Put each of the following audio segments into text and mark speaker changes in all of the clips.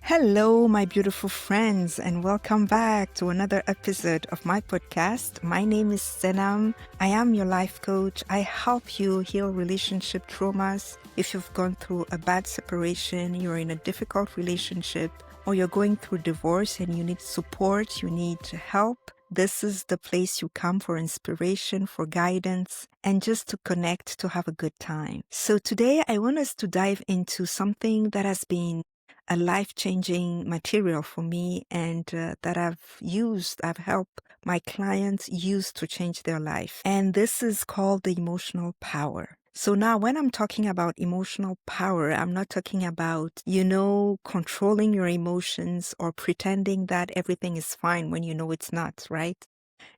Speaker 1: Hello, my beautiful friends, and welcome back to another episode of my podcast. My name is Senam. I am your life coach. I help you heal relationship traumas. If you've gone through a bad separation, you're in a difficult relationship, or you're going through divorce and you need support, you need help, this is the place you come for inspiration, for guidance, and just to connect, to have a good time. So today I want us to dive into something that has been a life-changing material for me and that I've helped my clients use to change their life. And this is called the emotional power. So now when I'm talking about emotional power, I'm not talking about, controlling your emotions or pretending that everything is fine when you know it's not, right?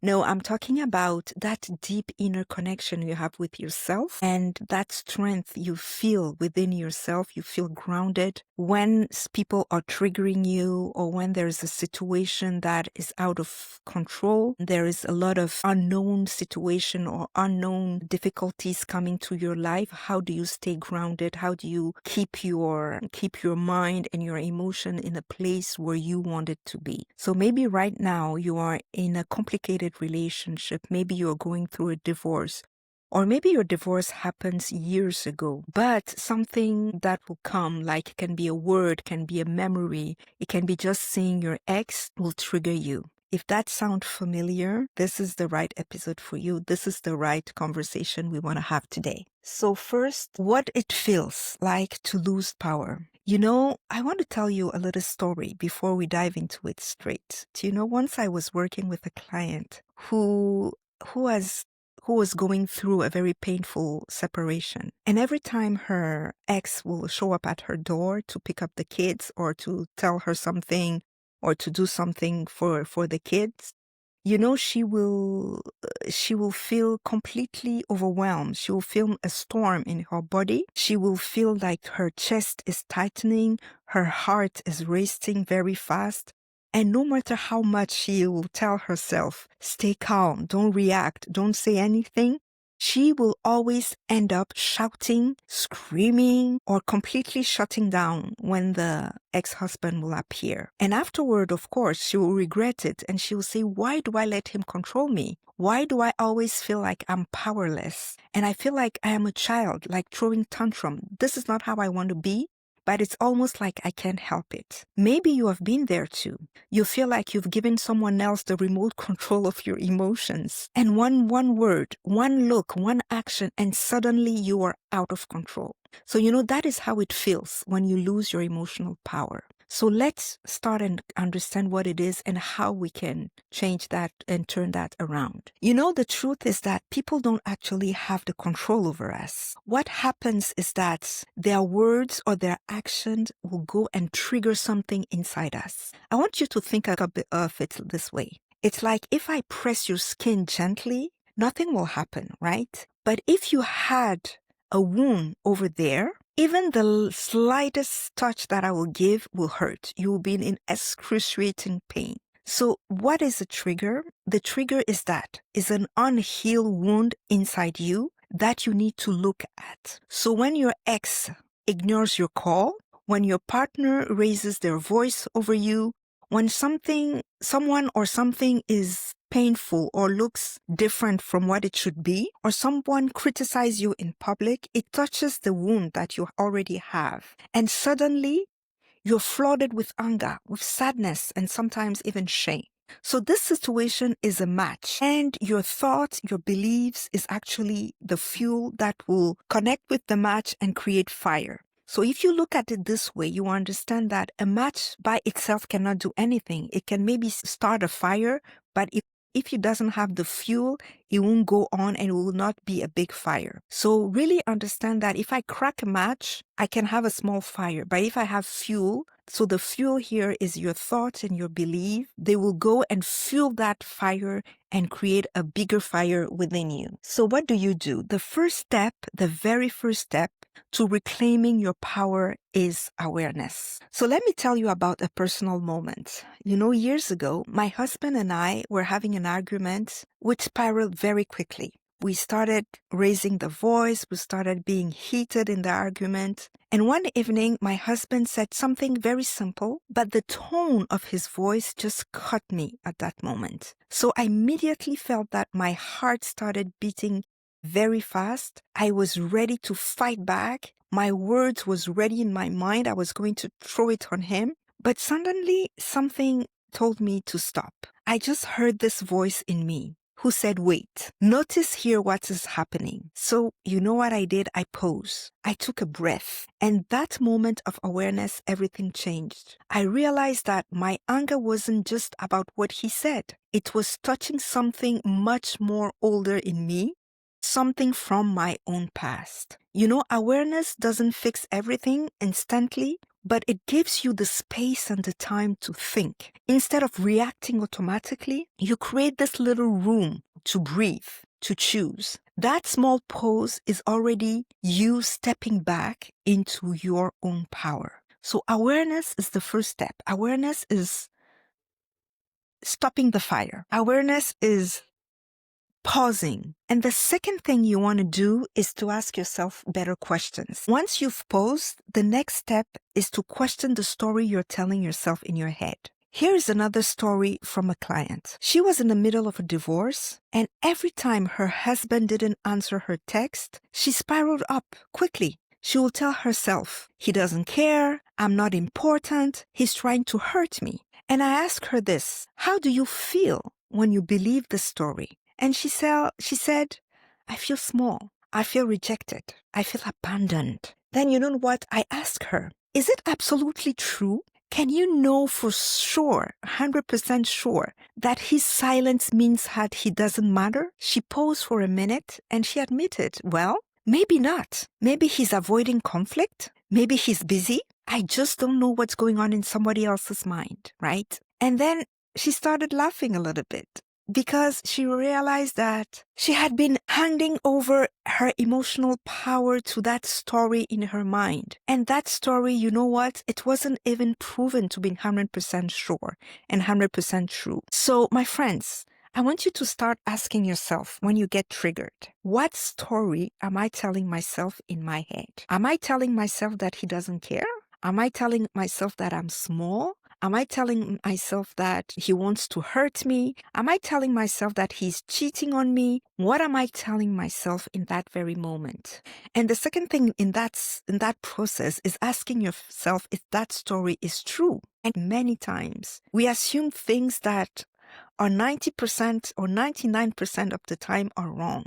Speaker 1: No, I'm talking about that deep inner connection you have with yourself and that strength you feel within yourself. You feel grounded when people are triggering you or when there's a situation that is out of control. There is a lot of unknown situation or unknown difficulties coming to your life. How do you stay grounded? How do you keep your mind and your emotion in a place where you want it to be? So maybe right now you are in a complicated relationship. Maybe you're going through a divorce. Or maybe your divorce happens years ago, but something that will come, like it can be a word, can be a memory, it can be just seeing your ex will trigger you. If that sounds familiar, this is the right episode for you. This is the right conversation we want to have today. So first, what it feels like to lose power. I want to tell you a little story before we dive into it straight. Once I was working with a client who was going through a very painful separation. And every time her ex will show up at her door to pick up the kids or to tell her something or to do something for the kids, she will feel completely overwhelmed. She will feel a storm in her body. She will feel like her chest is tightening, her heart is racing very fast. And no matter how much she will tell herself, stay calm, don't react, don't say anything, she will always end up shouting, screaming, or completely shutting down when the ex-husband will appear. And afterward, of course, she will regret it and she will say, why do I let him control me? Why do I always feel like I'm powerless? And I feel like I am a child, like throwing tantrum. This is not how I want to be. But it's almost like I can't help it. Maybe you have been there too. You feel like you've given someone else the remote control of your emotions. And one word, one look, one action, and suddenly you are out of control. So, that is how it feels when you lose your emotional power. So let's start and understand what it is and how we can change that and turn that around. The truth is that people don't actually have the control over us. What happens is that their words or their actions will go and trigger something inside us. I want you to think of it this way. It's like if I press your skin gently, nothing will happen, right? But if you had a wound over there, even the slightest touch that I will give will hurt. You will be in excruciating pain. So what is the trigger? The trigger is an unhealed wound inside you that you need to look at. So when your ex ignores your call, when your partner raises their voice over you, when someone or something is painful or looks different from what it should be, or someone criticizes you in public, it touches the wound that you already have. And suddenly, you're flooded with anger, with sadness, and sometimes even shame. So this situation is a match, and your thoughts, your beliefs is actually the fuel that will connect with the match and create fire. So if you look at it this way, you understand that a match by itself cannot do anything. It can maybe start a fire, but if it doesn't have the fuel, it won't go on and it will not be a big fire. So really understand that if I crack a match, I can have a small fire. But if I have fuel, so the fuel here is your thoughts and your belief, they will go and fuel that fire and create a bigger fire within you. So what do? The very first step to reclaiming your power is awareness. So let me tell you about a personal moment. Years ago, my husband and I were having an argument which spiraled very quickly. We started raising the voice. We started being heated in the argument. And one evening, my husband said something very simple, but the tone of his voice just cut me at that moment. So I immediately felt that my heart started beating very fast. I was ready to fight back. My words was ready in my mind. I was going to throw it on him. But suddenly, something told me to stop. I just heard this voice in me who said, wait, notice here what is happening. So you know what I did? I paused. I took a breath. And that moment of awareness, everything changed. I realized that my anger wasn't just about what he said. It was touching something much more older in me, something from my own past. You know, awareness doesn't fix everything instantly, but it gives you the space and the time to think. Instead of reacting automatically, you create this little room to breathe, to choose. That small pause is already you stepping back into your own power. So awareness is the first step. Awareness is stopping the fire. Awareness is pausing. And the second thing you want to do is to ask yourself better questions. Once you've paused, the next step is to question the story you're telling yourself in your head. Here's another story from a client. She was in the middle of a divorce, and every time her husband didn't answer her text, she spiraled up quickly. She will tell herself, he doesn't care, I'm not important, he's trying to hurt me. And I asked her this, how do you feel when you believe the story? And she said, I feel small. I feel rejected. I feel abandoned. Then you know what? I asked her, is it absolutely true? Can you know for sure, 100% sure, that his silence means that he doesn't matter? She paused for a minute and she admitted, well, maybe not. Maybe he's avoiding conflict. Maybe he's busy. I just don't know what's going on in somebody else's mind, right? And then she started laughing a little bit, because she realized that she had been handing over her emotional power to that story in her mind. And that story, you know what? It wasn't even proven to be 100% sure and 100% true. So, my friends, I want you to start asking yourself when you get triggered, what story am I telling myself in my head? Am I telling myself that he doesn't care? Am I telling myself that I'm small? Am I telling myself that he wants to hurt me? Am I telling myself that he's cheating on me? What am I telling myself in that very moment? And the second thing in that process is asking yourself if that story is true. And many times we assume things that are 90% or 99% of the time are wrong.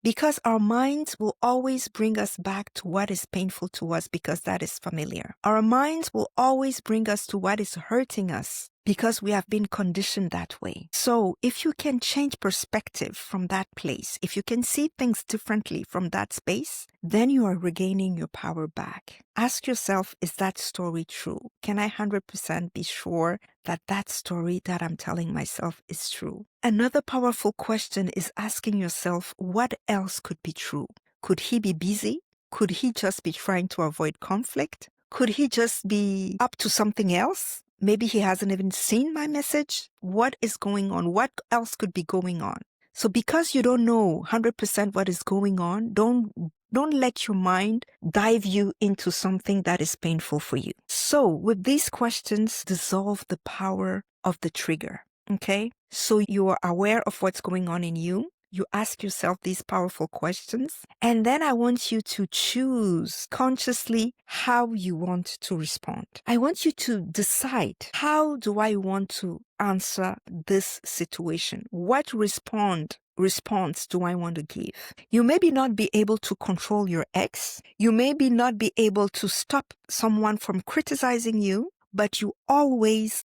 Speaker 1: Because our minds will always bring us back to what is painful to us because that is familiar. Our minds will always bring us to what is hurting us because we have been conditioned that way. So if you can change perspective from that place, if you can see things differently from that space, then you are regaining your power back. Ask yourself, is that story true? Can I 100% be sure that that story that I'm telling myself is true? Another powerful question is asking yourself, what else could be true? Could he be busy? Could he just be trying to avoid conflict? Could he just be up to something else? Maybe he hasn't even seen my message. What is going on? What else could be going on? So because you don't know 100% what is going on, don't let your mind dive you into something that is painful for you. So with these questions, dissolve the power of the trigger. Okay? So you are aware of what's going on in you. You ask yourself these powerful questions. And then I want you to choose consciously how you want to respond. I want you to decide, how do I want to answer this situation? What response do I want to give? You maybe not be able to control your ex. You maybe not be able to stop someone from criticizing you, but you always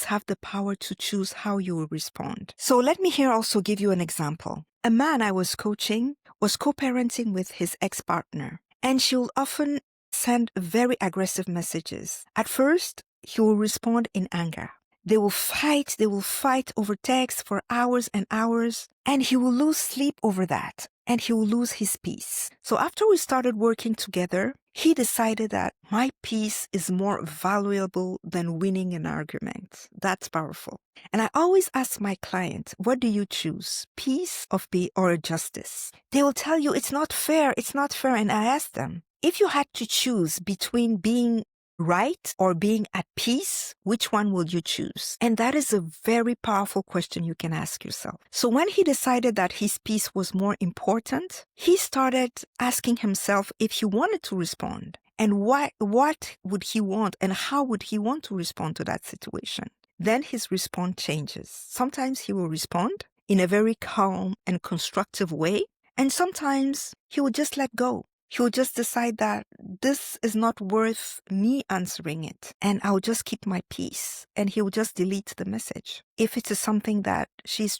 Speaker 1: have the power to choose how you will respond. So let me here also give you an example. A man I was coaching was co-parenting with his ex-partner, and she will often send very aggressive messages. At first, he will respond in anger. They will fight over text for hours and hours, and he will lose sleep over that. and he will lose his peace. So after we started working together, he decided that my peace is more valuable than winning an argument. That's powerful. And I always ask my client, what do you choose? Peace or justice? They will tell you it's not fair. It's not fair. And I ask them, if you had to choose between being right or being at peace, which one would you choose? And that is a very powerful question you can ask yourself. So when he decided that his peace was more important, he started asking himself if he wanted to respond and what would he want and how would he want to respond to that situation. Then his response changes. Sometimes he will respond in a very calm and constructive way, and sometimes he will just let go. He'll just decide that this is not worth me answering it, and I'll just keep my peace, and he'll just delete the message. If it is something that he's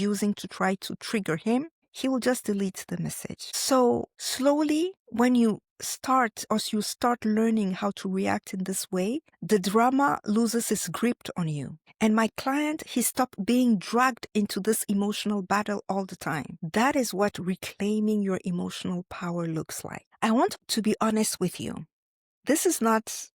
Speaker 1: using to try to trigger him, he will just delete the message. So slowly, when you start learning how to react in this way, the drama loses its grip on you. And my client, he stopped being dragged into this emotional battle all the time. That is what reclaiming your emotional power looks like. I want to be honest with you. This is not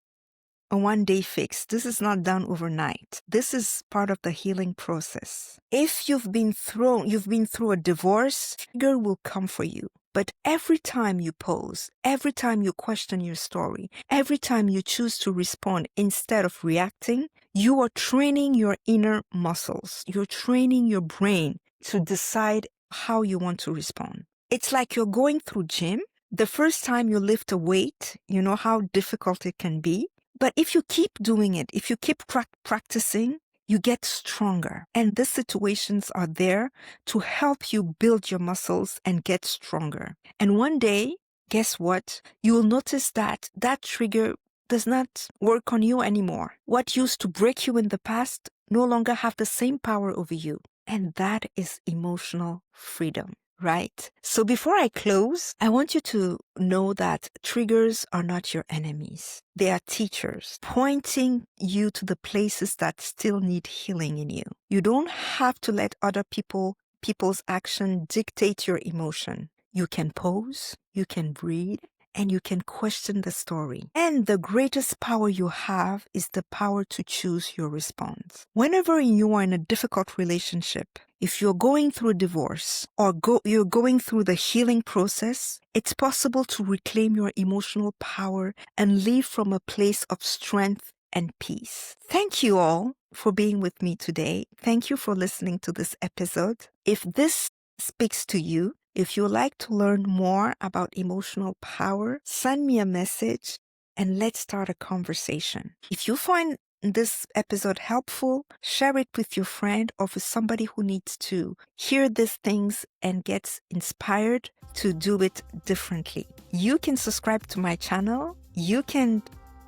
Speaker 1: a one-day fix. This is not done overnight. This is part of the healing process. If you've been through a divorce, trigger will come for you. But every time you pause, every time you question your story, every time you choose to respond instead of reacting, you are training your inner muscles. You're training your brain to decide how you want to respond. It's like you're going through gym. The first time you lift a weight, you know how difficult it can be. But if you keep doing it, if you keep practicing, you get stronger. And these situations are there to help you build your muscles and get stronger. And one day, guess what? You will notice that that trigger does not work on you anymore. What used to break you in the past no longer have the same power over you. And that is emotional freedom. Right? So before I close, I want you to know that triggers are not your enemies. They are teachers pointing you to the places that still need healing in you. You don't have to let other people's action dictate your emotion. You can pause, you can breathe, and you can question the story. And the greatest power you have is the power to choose your response. Whenever you are in a difficult relationship, if you're going through a divorce or you're going through the healing process, it's possible to reclaim your emotional power and live from a place of strength and peace. Thank you all for being with me today. Thank you for listening to this episode. If this speaks to you, if you'd like to learn more about emotional power, send me a message and let's start a conversation. If you find this episode helpful, share it with your friend or with somebody who needs to hear these things and gets inspired to do it differently. You can subscribe to my channel. You can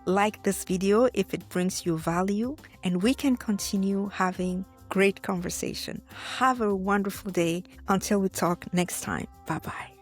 Speaker 1: like this video if it brings you value, and we can continue having great conversation. Have a wonderful day until we talk next time. Bye-bye.